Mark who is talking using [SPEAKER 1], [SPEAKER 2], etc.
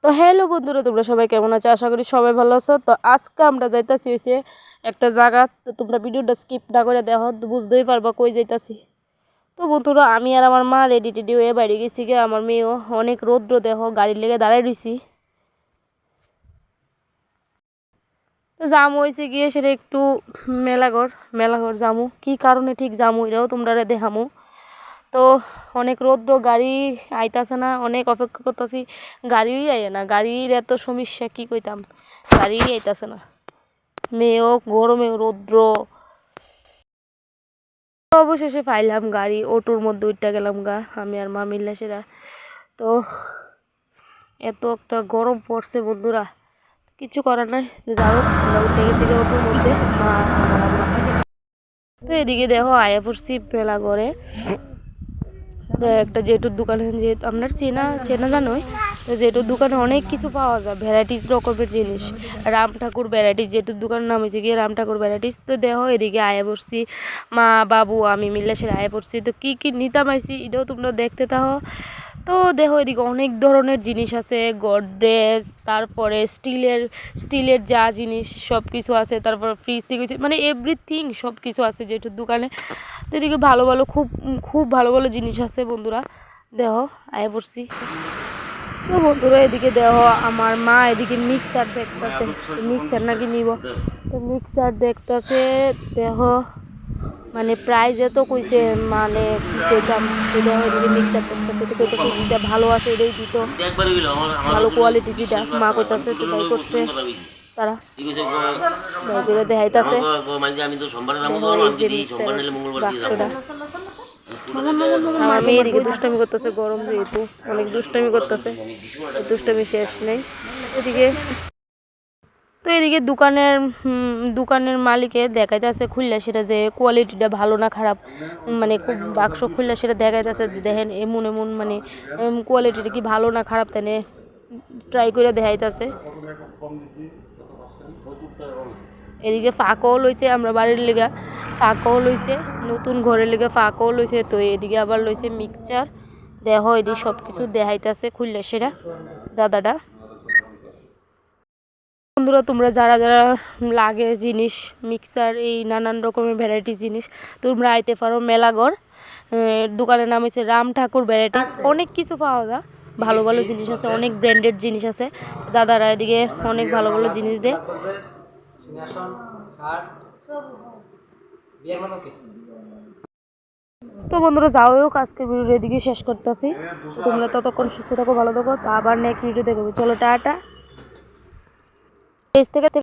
[SPEAKER 1] তো হ্যালো বন্ধুরা, তোমরা সবাই কেমন আছো? আশা করি সবাই ভালো আছো। তো আজকে আমরা যাইতাছি হচ্ছে একটা জায়গা। তো তোমরা ভিডিওটা স্কিপ না করে দেখো, তো বুঝতেই পারবা কই যাইতাছি। তো বন্ধুরা, আমি আর আমার মা রেডি টেডি হয়ে বাইরে গেছি গিয়ে। আমার মেয়েও অনেক রৌদ্র, দেখো গাড়ির লেগে দাঁড়াই রইছি। তো জামু হয়েছে গিয়ে সেটা একটু মেলাঘর জামু, কি কারণে ঠিক জামু এটাও তোমরা দেখামু। তো অনেক রৌদ্র, গাড়ি আইতাছে না, অনেক অপেক্ষা করতেছি, গাড়িই আইয়ে না। গাড়ির এত সমস্যা, কি কইতাম, গাড়িই আইতাছে না। মেয়েও গরমেও রৌদ্র। অবশেষে পাইলাম গাড়ি, অটোর মধ্যে উঠতে গেলাম গা আমি আর মা মিল্লা সেরা। তো এত একটা গরম পড়ছে বন্ধুরা, কিছু করার নাই। যাও, আমরা উঠে গেছি অটোর মধ্যে, মা আমার আম্মা। তো এদিকে দেখো আয়া পড়ছি মেলা করে একটা জেঠুর দোকানে, যেহেতু আপনার চেনা জানোই। তো জেঠুর দোকানে অনেক কিছু পাওয়া যায়, ভ্যারাইটিস রকমের জিনিস। রাম ঠাকুর ভ্যারাইটিস, জেঠুর দোকানের নাম হয়েছে গিয়ে রাম ঠাকুর ভ্যারাইটিস। তো দেখো এদিকে আয়া পড়ছি, মা বাবু আমি মিলে সে আয়া পড়ছি। তো কী কী নিতাম আইছি এটাও তোমরা দেখতে থাকো। তো দেখো এদিকে অনেক ধরনের জিনিস আছে, গডরেজ, তারপরে স্টিলের যা জিনিস সব কিছু আছে, তারপর ফ্রিজ থেকে মানে এভরিথিং সব কিছু আছে জেঠুর দোকানে। তো এদিকে ভালো ভালো খুব ভালো ভালো জিনিস আছে বন্ধুরা, দেখো আয়া পড়ছি। তো বন্ধুরা এদিকে দেখো আমার মা এদিকে মিক্সার দেখতেছে, মিক্সার নাকি নিব। তো মিক্সার দেখতেছে, দেখো মানে প্রাইস এত কইছে, মানে কি কইতাম। দেখো এদিকে মিক্সার দেখতেছে, তো কইতেছে যেটা ভালো আছে এটাই দিত, ভালো কোয়ালিটি যেটা মা কইতাছে। তো তাই করছে তারা, দেখাইতেছে বাক্সটা। আমার মেয়ে এদিকে দুষ্টামি করতেছে, গরম যেহেতু অনেক দুষ্টামি করতেছে, দুষ্টামি শেষ নেই এদিকে। তো এদিকে দোকানের মালিকে দেখাইতেছে খুললে সেটা যে কোয়ালিটিটা ভালো না খারাপ, মানে খুব বাক্স খুললে সেটা দেখাইতেছে, দেখেন এমন মানে কোয়ালিটিটা কি ভালো না খারাপ, তাই ট্রাই করে দেখাইতেছে। এদিকে ফাঁকও লইছে, আমরা বাড়ির লেগা ফাঁকও লইছে, নতুন ঘরের লেগে ফাঁকও লইছে। তো এদিকে আবার লইছে মিক্সচার, দেখো এদিকে সব কিছু দেখাইতেছে খুললে সেটা দাদাটা। বন্ধুরা তোমরা যারা যারা লাগে জিনিস মিক্সার, এই নানান রকমের ভ্যারাইটিস জিনিস, তোমরা আইতে পারো মেলাঘর। দোকানের নাম হচ্ছে রাম ঠাকুর ভ্যারাইটিস। অনেক কিছু পাওয়া যায়, ভালো ভালো জিনিস আছে, অনেক ব্র্যান্ডেড জিনিস আছে। দাদারা এদিকে অনেক ভালো ভালো জিনিস দেয়। তো বন্ধুরা যাও হোক, আজকের ভিডিও এদিকে শেষ করতেছি। তোমরা ততক্ষণ সুস্থ থাকো, ভালো থাকো। তো আবার নেক্সট ভিডিও দেখবো, চলো টাটা।